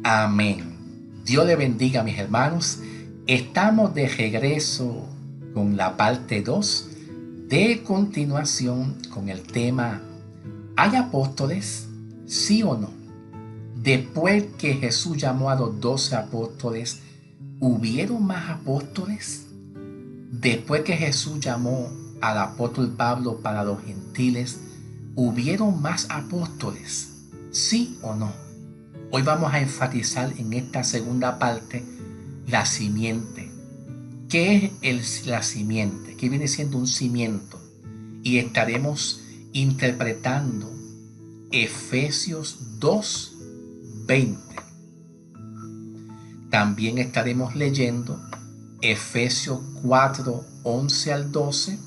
Amén. Dios le bendiga, mis hermanos. Estamos de regreso con la parte 2 de continuación con el tema ¿hay apóstoles? ¿Sí o no? Después que Jesús llamó a los 12 apóstoles, ¿hubieron más apóstoles? Después que Jesús llamó al apóstol Pablo para los gentiles, ¿hubieron más apóstoles? ¿Sí o no? Hoy vamos a enfatizar en esta segunda parte la simiente. ¿Qué es la simiente? ¿Qué viene siendo un cimiento? Y estaremos interpretando Efesios 2:20. También estaremos leyendo Efesios 4:11 al 12.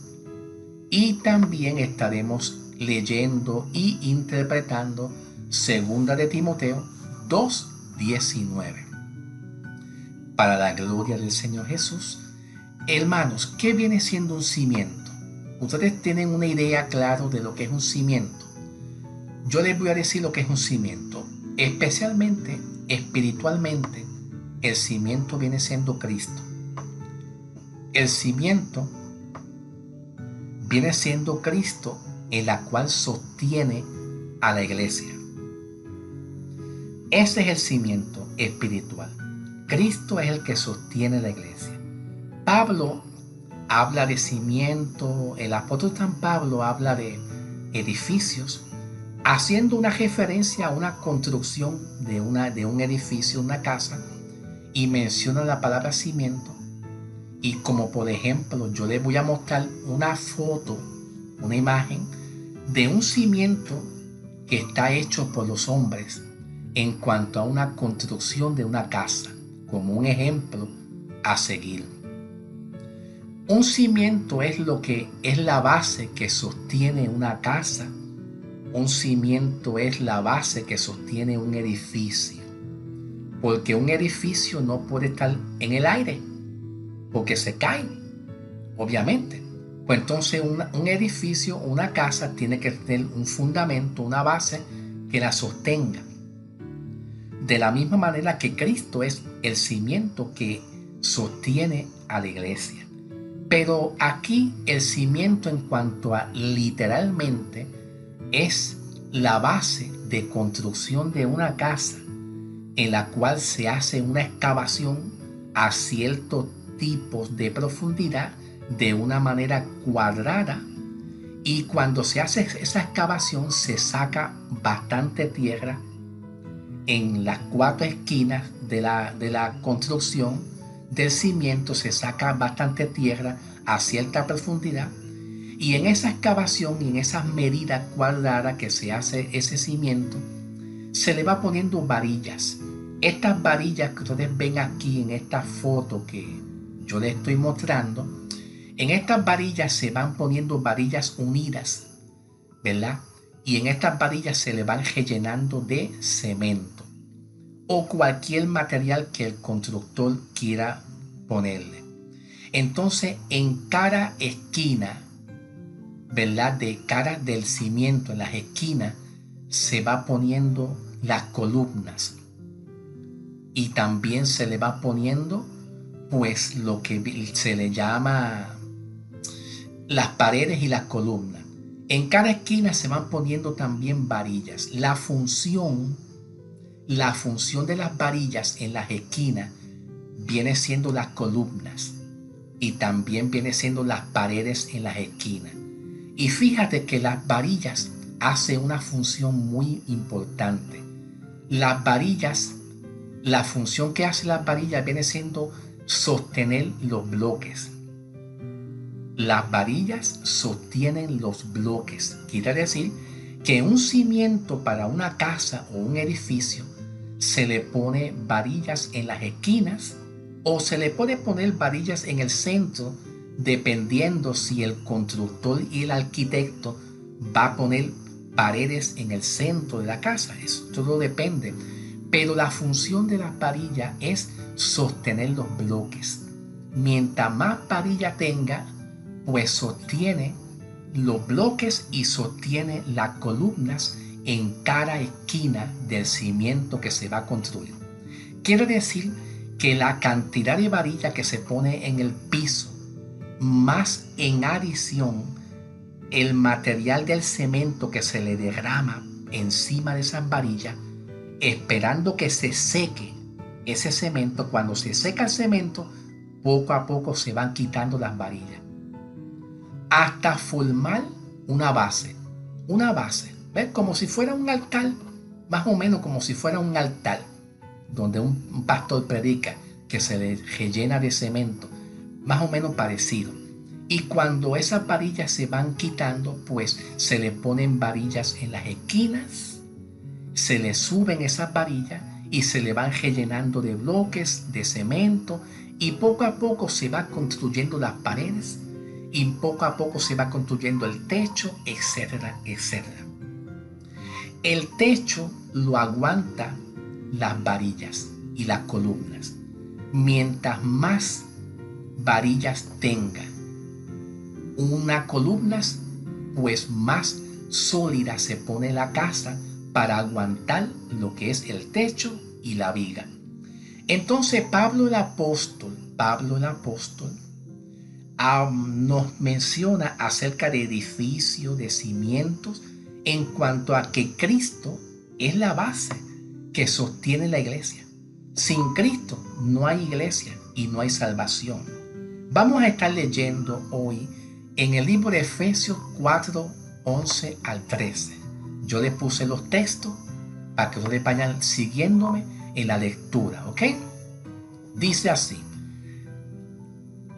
Y también estaremos leyendo y interpretando Segunda de Timoteo 2:19. Para la gloria del Señor Jesús. Hermanos, ¿qué viene siendo un cimiento? Ustedes tienen una idea clara de lo que es un cimiento. Yo les voy a decir lo que es un cimiento. Especialmente, espiritualmente, el cimiento viene siendo Cristo. El cimiento viene siendo Cristo, en la cual sostiene a la iglesia. Ese es el cimiento espiritual. Cristo es el que sostiene la iglesia. Pablo habla de cimiento, el apóstol San Pablo habla de edificios, haciendo una referencia a una construcción de un edificio, una casa, y menciona la palabra cimiento. Y como por ejemplo, yo les voy a mostrar una foto, una imagen de un cimiento que está hecho por los hombres en cuanto a una construcción de una casa, como un ejemplo a seguir. Un cimiento es lo que es la base que sostiene una casa. Un cimiento es la base que sostiene un edificio. Porque un edificio no puede estar en el aire, porque se cae, obviamente. Pues entonces un edificio, una casa, tiene que tener un fundamento, una base que la sostenga. De la misma manera que Cristo es el cimiento que sostiene a la iglesia. Pero aquí el cimiento, en cuanto a literalmente, es la base de construcción de una casa, en la cual se hace una excavación a ciertos tipos de profundidad de una manera cuadrada, y cuando se hace esa excavación se saca bastante tierra en las 4 esquinas de la construcción del cimiento. Se saca bastante tierra a cierta profundidad, y en esa excavación y en esas medidas cuadradas que se hace ese cimiento, se le va poniendo varillas. Estas varillas que ustedes ven aquí en esta foto que yo les estoy mostrando, en estas varillas se van poniendo varillas unidas, ¿verdad? Y en estas varillas se le van rellenando de cemento o cualquier material que el constructor quiera ponerle. Entonces, en cada esquina, ¿verdad?, de cara del cimiento, en las esquinas, se va poniendo las columnas, y también se le va poniendo pues lo que se le llama las paredes y las columnas. En cada esquina se van poniendo también varillas. La función de las varillas en las esquinas viene siendo las columnas, y también viene siendo las paredes en las esquinas. Y fíjate que las varillas hacen una función muy importante. Las varillas, la función que hacen las varillas viene siendo sostener los bloques. Las varillas sostienen los bloques. Quiere decir que un cimiento para una casa o un edificio se le pone varillas en las esquinas, o se le puede poner varillas en el centro, dependiendo si el constructor y el arquitecto va a poner paredes en el centro de la casa. Eso todo depende. Pero la función de las varillas es sostener los bloques. Mientras más varilla tenga, pues sostiene los bloques y sostiene las columnas en cada esquina del cimiento que se va a construir. Quiere decir que la cantidad de varilla que se pone en el piso, más en adición el material del cemento que se le derrama encima de esas varillas, esperando que se seque ese cemento. Cuando se seca el cemento, poco a poco se van quitando las varillas hasta formar una base. Una base, ¿ves? Como si fuera un altar, más o menos como si fuera un altar donde un pastor predica, que se le rellena de cemento, más o menos parecido. Y cuando esas varillas se van quitando, pues se le ponen varillas en las esquinas, se le suben esas varillas y se le van rellenando de bloques de cemento, y poco a poco se va construyendo las paredes, y poco a poco se va construyendo el techo, etcétera, etcétera. El techo lo aguanta las varillas y las columnas. Mientras más varillas tenga una columna, pues más sólida se pone la casa para aguantar lo que es el techo y la viga. Entonces Pablo el apóstol nos menciona acerca de edificios, de cimientos, en cuanto a que Cristo es la base que sostiene la iglesia. Sin Cristo no hay iglesia y no hay salvación. Vamos a estar leyendo hoy en el libro de Efesios 4, 11 al 13. Yo le puse los textos para que ustedes vayan siguiéndome en la lectura, ¿ok? Dice así: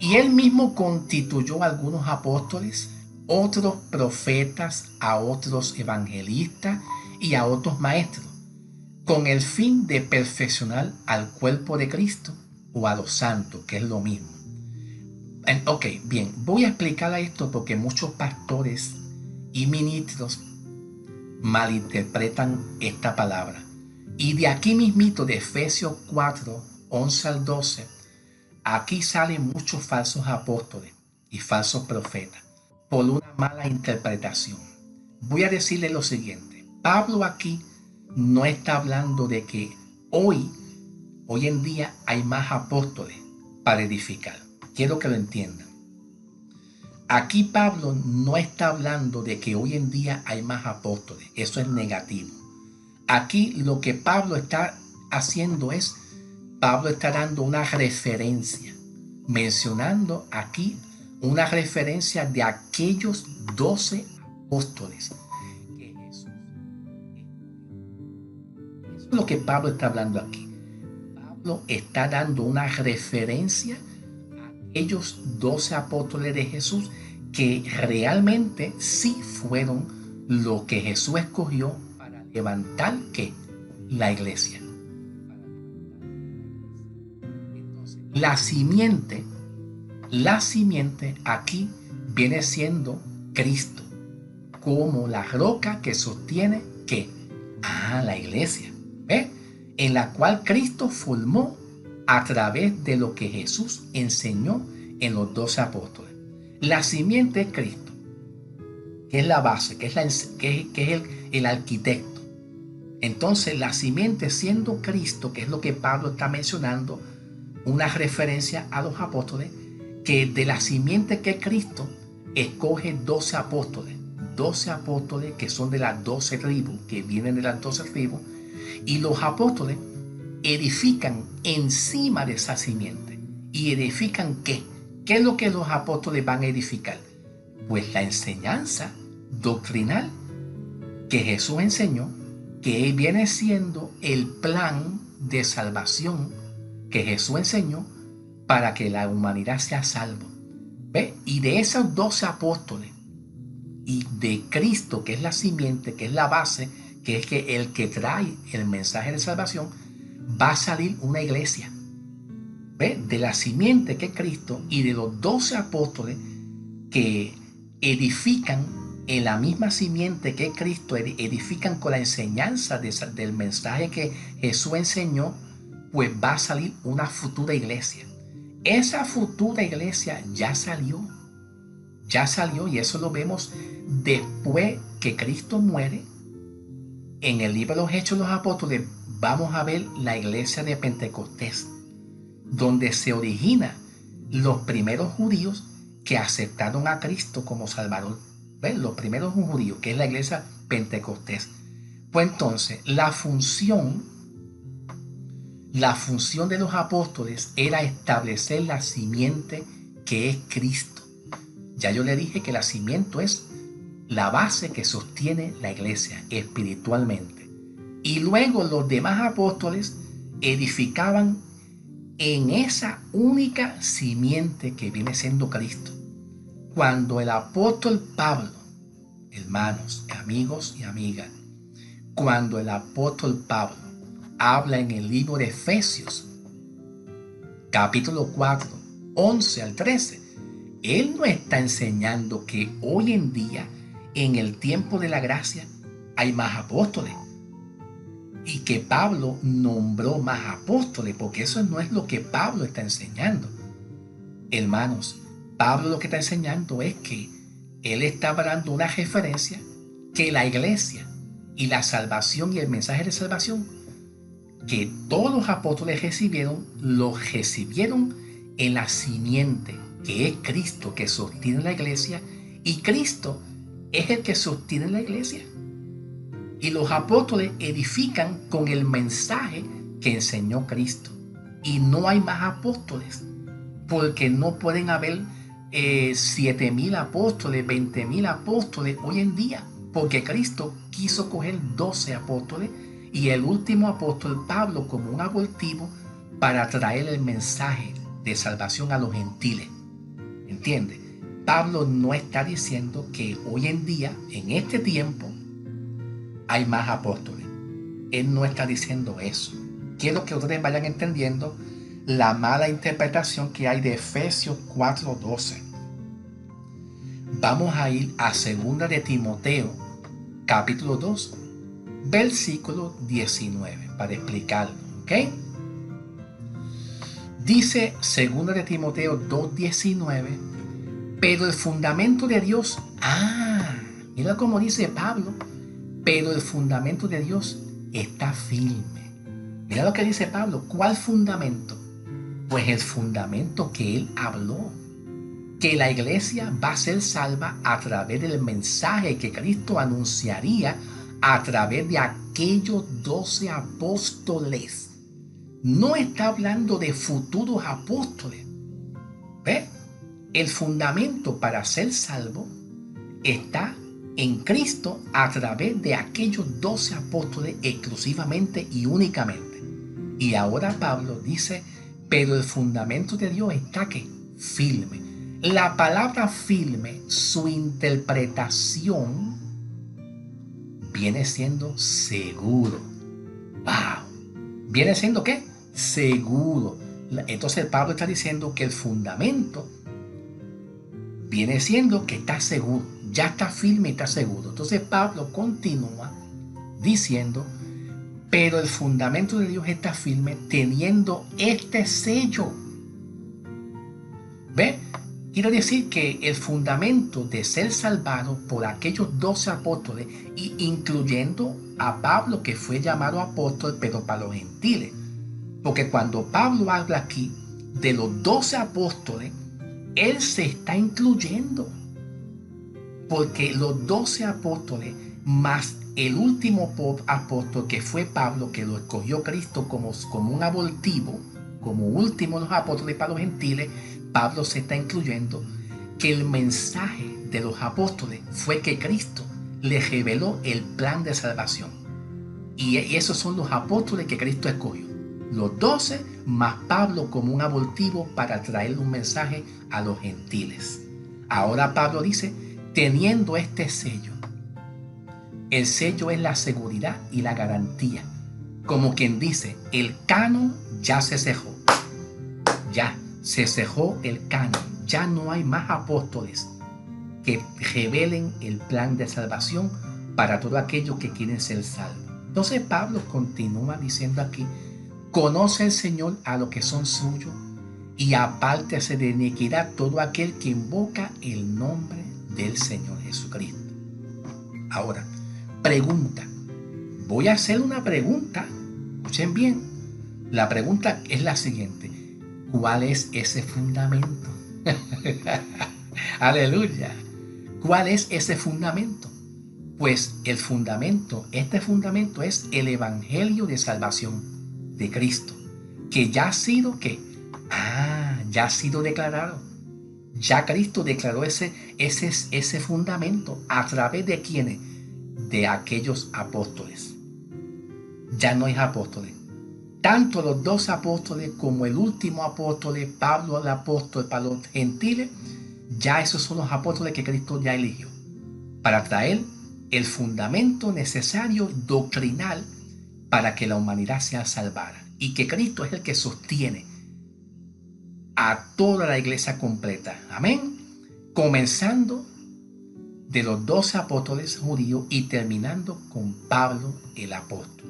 y él mismo constituyó a algunos apóstoles, otros profetas, a otros evangelistas y a otros maestros, con el fin de perfeccionar al cuerpo de Cristo, o a los santos, que es lo mismo. Ok, bien, voy a explicar esto porque muchos pastores y ministros malinterpretan esta palabra. Y de aquí mismito, de Efesios 4, 11 al 12, aquí salen muchos falsos apóstoles y falsos profetas por una mala interpretación. Voy a decirle lo siguiente: Pablo aquí no está hablando de que hoy en día hay más apóstoles para edificar. Quiero que lo entiendan. Aquí Pablo no está hablando de que hoy en día hay más apóstoles. Eso es negativo. Aquí lo que Pablo está haciendo es, Pablo está dando una referencia, mencionando aquí una referencia de aquellos 12 apóstoles que Jesús escogió. Eso es lo que Pablo está hablando aquí. Pablo está dando una referencia a aquellos 12 apóstoles de Jesús que realmente sí fueron lo que Jesús escogió para levantar, ¿qué? La iglesia. La simiente aquí viene siendo Cristo, como la roca que sostiene ¿qué? La iglesia, ¿ve? En la cual Cristo formó a través de lo que Jesús enseñó en los 12 apóstoles. La simiente es Cristo, que es la base, que es el arquitecto. Entonces la simiente, siendo Cristo, que es lo que Pablo está mencionando, una referencia a los apóstoles, que de la simiente que es Cristo escoge 12 apóstoles, 12 apóstoles que son de las 12 tribus, que vienen de las 12 tribus, y los apóstoles edifican encima de esa simiente. ¿Y edifican qué? ¿Qué es lo que los apóstoles van a edificar? Pues la enseñanza doctrinal que Jesús enseñó, que viene siendo el plan de salvación que Jesús enseñó para que la humanidad sea salva. ¿Ve? Y de esos 12 apóstoles y de Cristo, que es la simiente, que es la base, que es el que trae el mensaje de salvación, va a salir una iglesia. ¿Ve? De la simiente que es Cristo y de los 12 apóstoles que edifican en la misma simiente que es Cristo, edifican con la enseñanza del mensaje que Jesús enseñó, pues va a salir una futura iglesia. Esa futura iglesia ya salió, y eso lo vemos después que Cristo muere, En el libro de los Hechos de los Apóstoles vamos a ver la iglesia de Pentecostés, donde se origina los primeros judíos que aceptaron a Cristo como Salvador. ¿Ven? Los primeros judíos, que es la iglesia Pentecostés. Pues entonces, la función de los apóstoles era establecer la simiente que es Cristo. Ya yo le dije que la simiente es la base que sostiene la iglesia espiritualmente. Y luego los demás apóstoles edificaban en esa única simiente que viene siendo Cristo. Cuando el apóstol Pablo, hermanos, amigos y amigas, cuando el apóstol Pablo habla en el libro de Efesios, capítulo 4, 11 al 13, él no está enseñando que hoy en día, en el tiempo de la gracia, hay más apóstoles y que Pablo nombró más apóstoles, porque eso no es lo que Pablo está enseñando. Hermanos, Pablo lo que está enseñando es que él está dando una referencia que la iglesia y la salvación y el mensaje de salvación que todos los apóstoles recibieron, lo recibieron en la simiente que es Cristo, que sostiene la iglesia, y Cristo es el que sostiene la iglesia. Y los apóstoles edifican con el mensaje que enseñó Cristo. Y no hay más apóstoles, porque no pueden haber 7,000 apóstoles, 20,000 apóstoles hoy en día, porque Cristo quiso coger 12 apóstoles y el último apóstol Pablo como un abortivo para traer el mensaje de salvación a los gentiles. ¿Entiende? Pablo no está diciendo que hoy en día, en este tiempo, hay más apóstoles. Él no está diciendo eso. Quiero que ustedes vayan entendiendo la mala interpretación que hay de Efesios 4:12. Vamos a ir a 2 de Timoteo, capítulo 2, versículo 19, para explicarlo, ¿ok? Dice 2 de Timoteo 2:19, pero el fundamento de Dios, mira cómo dice Pablo, pero el fundamento de Dios está firme. Mira lo que dice Pablo, ¿cuál fundamento? Pues el fundamento que él habló, que la iglesia va a ser salva a través del mensaje que Cristo anunciaría a través de aquellos 12 apóstoles. No está hablando de futuros apóstoles. ¿Ve? El fundamento para ser salvo está en Cristo a través de aquellos 12 apóstoles exclusivamente y únicamente. Y ahora Pablo dice, pero el fundamento de Dios está ¿qué? Firme. La palabra firme, su interpretación viene siendo seguro. ¡Wow! ¿Viene siendo qué? Seguro. Entonces Pablo está diciendo que el fundamento viene siendo que está seguro. Ya está firme y está seguro. Entonces Pablo continúa diciendo, pero el fundamento de Dios está firme teniendo este sello. ¿Ve? Quiere decir que el fundamento de ser salvado por aquellos 12 apóstoles, y incluyendo a Pablo, que fue llamado apóstol, pero para los gentiles. Porque cuando Pablo habla aquí de los 12 apóstoles, él se está incluyendo. Porque los 12 apóstoles, más el último apóstol que fue Pablo, que lo escogió Cristo como un abortivo, como último de los apóstoles para los gentiles, Pablo se está incluyendo que el mensaje de los apóstoles fue que Cristo les reveló el plan de salvación. Y esos son los apóstoles que Cristo escogió. Los 12 más Pablo como un abortivo para traer un mensaje a los gentiles. Ahora Pablo dice, teniendo este sello. El sello es la seguridad y la garantía. Como quien dice, el canon ya se cejó. Ya se cejó el canon. Ya no hay más apóstoles que revelen el plan de salvación para todo aquello que quieren ser salvos. Entonces Pablo continúa diciendo aquí, conoce el Señor a los que son suyos y apártese de iniquidad todo aquel que invoca el nombre del Señor Jesucristo. Ahora, pregunta, voy a hacer una pregunta. Escuchen bien. La pregunta es la siguiente. ¿Cuál es ese fundamento? Aleluya. ¿Cuál es ese fundamento? Pues el fundamento, este fundamento es el evangelio de salvación de Cristo, que ya ha sido, ¿qué? Ya ha sido declarado. Ya Cristo declaró ese fundamento. ¿A través de quiénes? De aquellos apóstoles. Ya no hay apóstoles. Tanto los dos apóstoles como el último apóstol, Pablo el apóstol para los gentiles, ya esos son los apóstoles que Cristo ya eligió para traer el fundamento necesario doctrinal para que la humanidad sea salvada, y que Cristo es el que sostiene a toda la iglesia completa. Amén. Comenzando de los 12 apóstoles judíos y terminando con Pablo el apóstol.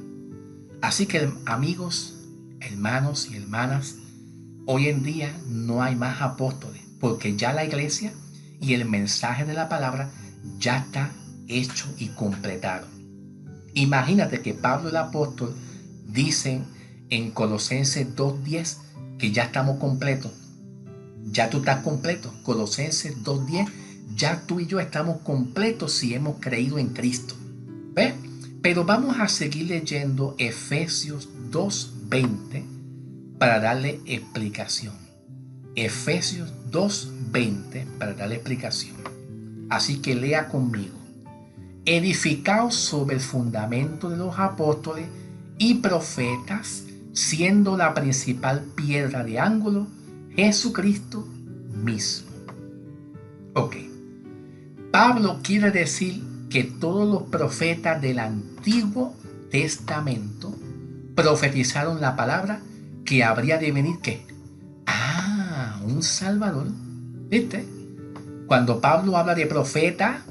Así que, amigos, hermanos y hermanas, hoy en día no hay más apóstoles, porque ya la iglesia y el mensaje de la palabra ya está hecho y completado. Imagínate que Pablo el apóstol dice en Colosenses 2:10 que ya estamos completos. Ya tú estás completo. Colosenses 2:10, ya tú y yo estamos completos si hemos creído en Cristo. ¿Ves? Pero vamos a seguir leyendo Efesios 2:20 para darle explicación. Efesios 2:20 para darle explicación. Así que lea conmigo. Edificaos sobre el fundamento de los apóstoles y profetas, siendo la principal piedra de ángulo Jesucristo mismo. Ok. Pablo quiere decir que todos los profetas del Antiguo Testamento profetizaron la palabra que habría de venir, ¿qué? Un Salvador. ¿Viste? Cuando Pablo habla de profeta,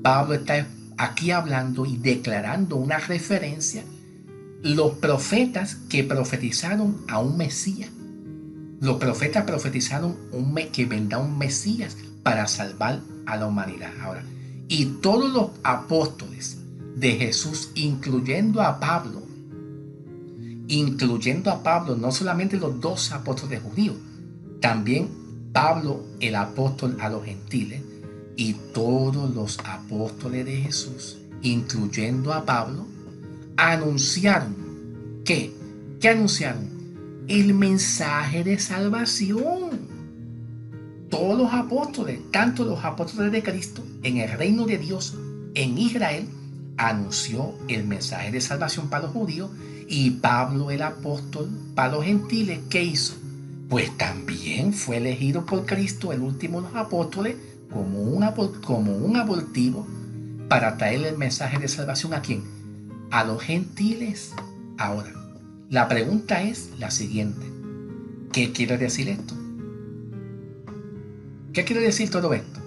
Pablo está aquí hablando y declarando una referencia. Los profetas que profetizaron a un Mesías. Los profetas profetizaron que vendrá un Mesías para salvar a la humanidad. Ahora, y todos los apóstoles de Jesús, incluyendo a Pablo, no solamente los 12 apóstoles judíos, también Pablo el apóstol a los gentiles, y todos los apóstoles de Jesús, incluyendo a Pablo, anunciaron ¿qué? ¿Qué anunciaron? El mensaje de salvación. Todos los apóstoles, tanto los apóstoles de Cristo en el reino de Dios en Israel, anunció el mensaje de salvación para los judíos, y Pablo el apóstol para los gentiles, ¿qué hizo? Pues también fue elegido por Cristo, el último de los apóstoles, como un abortivo para traerle el mensaje de salvación ¿a quién? A los gentiles. Ahora, la pregunta es la siguiente. ¿Qué quiere decir esto? ¿Qué quiere decir todo esto?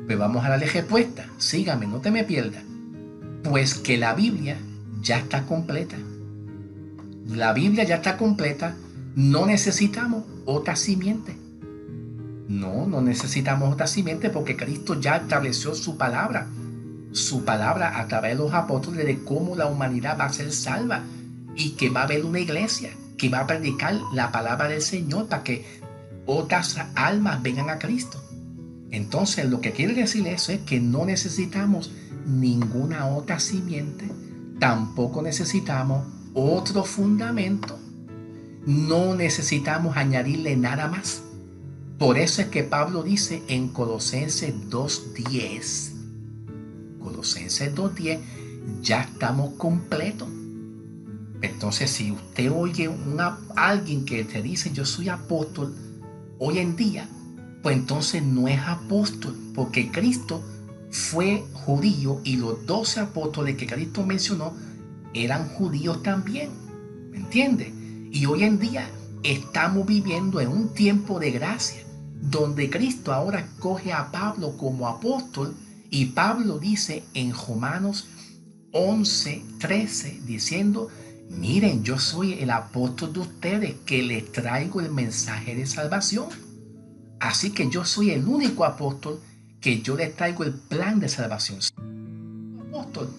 Pues vamos a darle respuesta. Sígame, no te me pierdas. Pues que la Biblia ya está completa. La Biblia ya está completa. No necesitamos otra simiente. No necesitamos otra simiente, porque Cristo ya estableció su palabra a través de los apóstoles de cómo la humanidad va a ser salva, y que va a haber una iglesia que va a predicar la palabra del Señor para que otras almas vengan a Cristo. Entonces, lo que quiere decir eso es que no necesitamos ninguna otra simiente, tampoco necesitamos otro fundamento, no necesitamos añadirle nada más. Por eso es que Pablo dice en Colosenses 2:10, ya estamos completos. Entonces, si usted oye alguien que te dice yo soy apóstol hoy en día, pues entonces no es apóstol, porque Cristo fue judío y los 12 apóstoles que Cristo mencionó eran judíos también. ¿Me entiende? Y hoy en día estamos viviendo en un tiempo de gracia, donde Cristo ahora coge a Pablo como apóstol, y Pablo dice en Romanos 11:13, diciendo: miren, yo soy el apóstol de ustedes que les traigo el mensaje de salvación. Así que yo soy el único apóstol que yo les traigo el plan de salvación. Apóstol,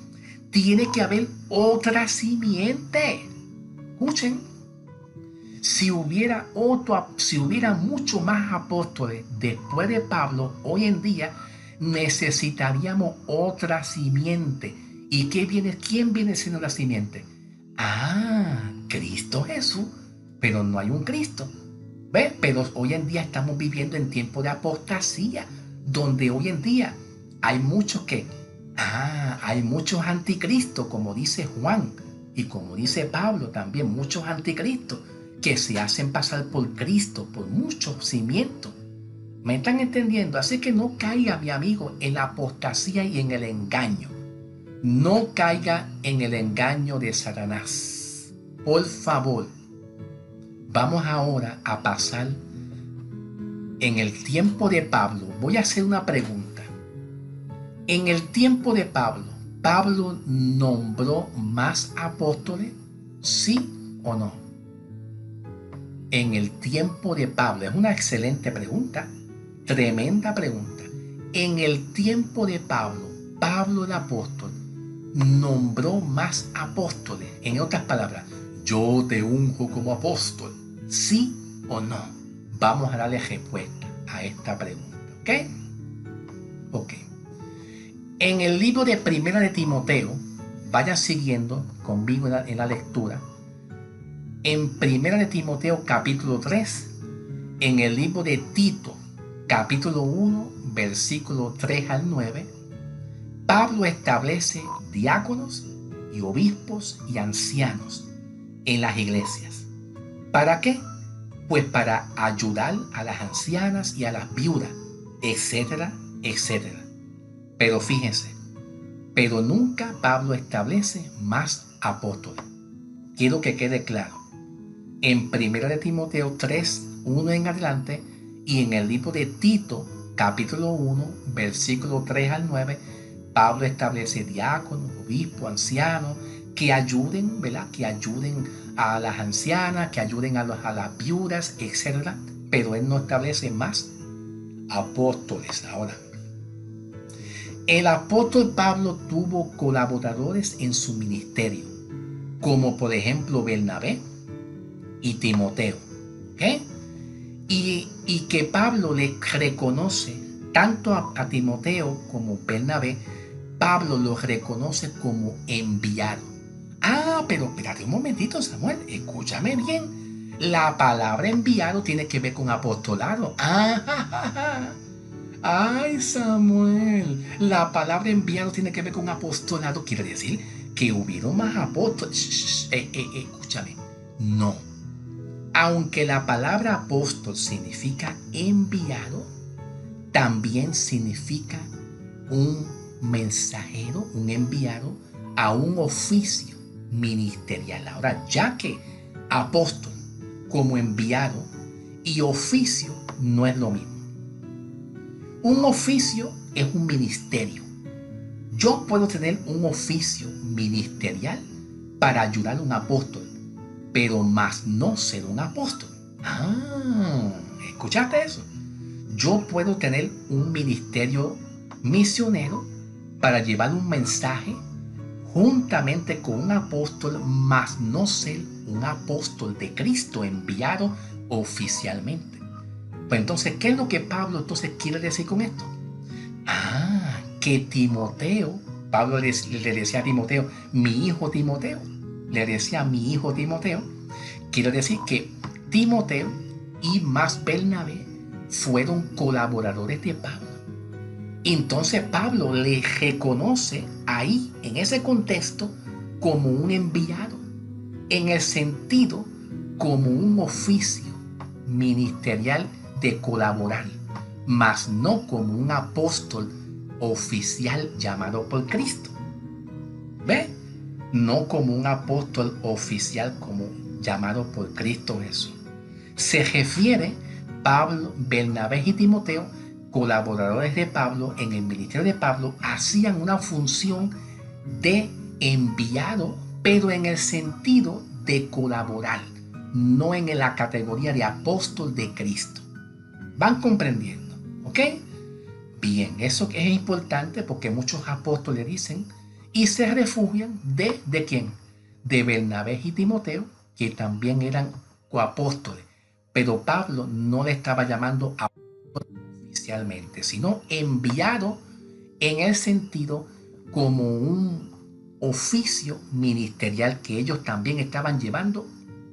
tiene que haber otra simiente. Escuchen, si hubiera mucho más apóstoles después de Pablo, hoy en día necesitaríamos otra simiente. ¿Y quién viene siendo la simiente? Cristo Jesús, pero no hay un Cristo. ¿Ves? Pero hoy en día estamos viviendo en tiempo de apostasía, donde hoy en día hay muchos anticristos, como dice Juan y como dice Pablo también, muchos anticristos que se hacen pasar por Cristo, por muchos cimientos. ¿Me están entendiendo? Así que no caiga, mi amigo, en la apostasía y en el engaño. No caiga en el engaño de Satanás. Por favor, vamos ahora a pasar en el tiempo de Pablo. Voy a hacer una pregunta. En el tiempo de Pablo, ¿Pablo nombró más apóstoles? ¿Sí o no? En el tiempo de Pablo, es una excelente pregunta, tremenda pregunta. En el tiempo de Pablo, Pablo el apóstol nombró más apóstoles. En otras palabras, yo te unjo como apóstol. ¿Sí o no? Vamos a darle respuesta a esta pregunta. ¿Ok? En el libro de Primera de Timoteo, vayan siguiendo conmigo en la lectura. En Primera de Timoteo capítulo 3, en el libro de Tito capítulo 1, versículo 3 al 9, Pablo establece diáconos y obispos y ancianos en las iglesias. ¿Para qué? Pues para ayudar a las ancianas y a las viudas, etcétera, etcétera. Pero fíjense, pero nunca Pablo establece más apóstoles. Quiero que quede claro. En 1 de Timoteo 3, 1 en adelante, y en el libro de Tito, capítulo 1, versículo 3 al 9, Pablo establece diáconos, obispos, ancianos, que ayuden, ¿verdad? Que ayuden a las ancianas, que ayuden a las viudas, etc. Pero él no establece más apóstoles. Ahora, el apóstol Pablo tuvo colaboradores en su ministerio, como por ejemplo Bernabé y Timoteo. Y que Pablo le reconoce tanto a Timoteo como Bernabé, Pablo los reconoce como enviado. Pero espérate un momentito, Samuel, escúchame bien. La palabra enviado tiene que ver con apostolado. Ay, Samuel, la palabra enviado tiene que ver con apostolado. Quiere decir que hubieron más apóstoles. Escúchame. No. Aunque la palabra apóstol significa enviado, también significa un mensajero, un enviado a un oficio ministerial. Ahora, ya que apóstol como enviado y oficio no es lo mismo. Un oficio es un ministerio. Yo puedo tener un oficio ministerial para ayudar a un apóstol, pero más no ser un apóstol. ¿Escuchaste eso? Yo puedo tener un ministerio misionero para llevar un mensaje juntamente con un apóstol, más no ser un apóstol de Cristo enviado oficialmente. Pues entonces, ¿qué es lo que Pablo entonces quiere decir con esto? Que Timoteo, Pablo le decía a Timoteo, mi hijo Timoteo, le decía a mi hijo Timoteo, quiere decir que Timoteo y más Bernabé fueron colaboradores de Pablo. Entonces Pablo le reconoce ahí, en ese contexto, como un enviado, en el sentido como un oficio ministerial de colaborar, mas no como un apóstol oficial llamado por Cristo. ¿Ve? No como un apóstol oficial como llamado por Cristo Jesús. Se refiere Pablo, Bernabé y Timoteo, colaboradores de Pablo en el ministerio de Pablo, hacían una función de enviado, pero en el sentido de colaborar, no en la categoría de apóstol de Cristo. ¿Van comprendiendo? ¿Ok? Bien, eso es importante porque muchos apóstoles dicen y se refugian ¿de quién? De Bernabé y Timoteo, que también eran coapóstoles. Pero Pablo no le estaba llamando oficialmente, sino enviado en el sentido como un oficio ministerial que ellos también estaban llevando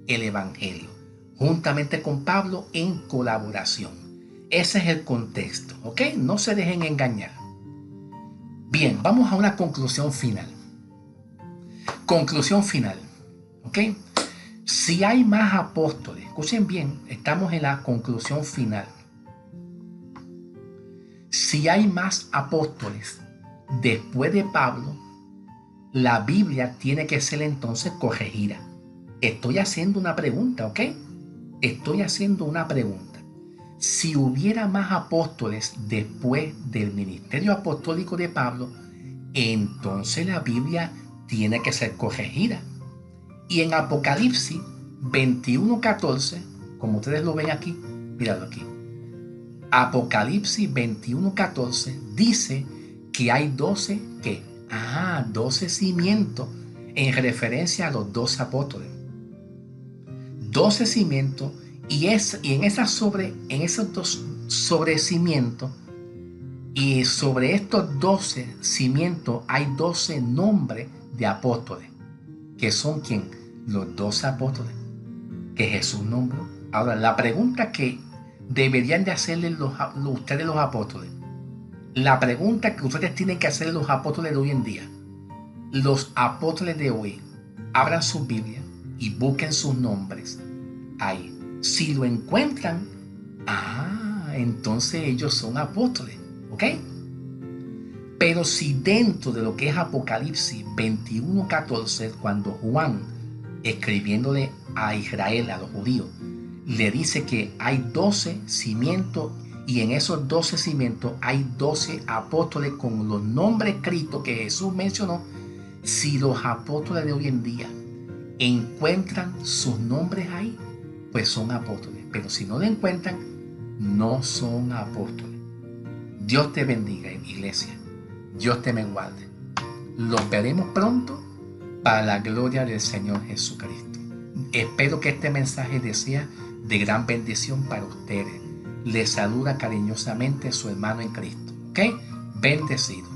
el evangelio, juntamente con Pablo en colaboración. Ese es el contexto, ¿ok? No se dejen engañar. Bien, vamos a una conclusión final. Conclusión final, ¿ok? Si hay más apóstoles, escuchen bien, estamos en la conclusión final. Si hay más apóstoles después de Pablo, la Biblia tiene que ser entonces corregida. Estoy haciendo una pregunta, ¿ok? Estoy haciendo una pregunta. Si hubiera más apóstoles después del ministerio apostólico de Pablo, entonces la Biblia tiene que ser corregida. Y en Apocalipsis 21:14, como ustedes lo ven aquí, míralo aquí. Apocalipsis 21:14 dice que hay 12, ¿qué? 12 cimientos en referencia a los 12 apóstoles. 12 cimientos y en esos dos sobre cimientos y sobre estos 12 cimientos hay 12 nombres de apóstoles, que son ¿quién? Los 12 apóstoles que Jesús nombró. Ahora, la pregunta que deberían de hacerle ustedes los apóstoles, la pregunta que ustedes tienen que hacer los apóstoles de hoy en día, los apóstoles de hoy, abran su Biblia y busquen sus nombres ahí. Si lo encuentran, entonces ellos son apóstoles, ¿ok? Pero si dentro de lo que es Apocalipsis 21:14, cuando Juan, escribiéndole a Israel, a los judíos, le dice que hay 12 cimientos y en esos 12 cimientos hay 12 apóstoles con los nombres escritos que Jesús mencionó, si los apóstoles de hoy en día encuentran sus nombres ahí, pues son apóstoles. Pero si no lo encuentran, no son apóstoles. Dios te bendiga, iglesia. Dios te me guarde. Los veremos pronto para la gloria del Señor Jesucristo. Espero que este mensaje sea de gran bendición para ustedes. Les saluda cariñosamente su hermano en Cristo. ¿Ok? Bendecido.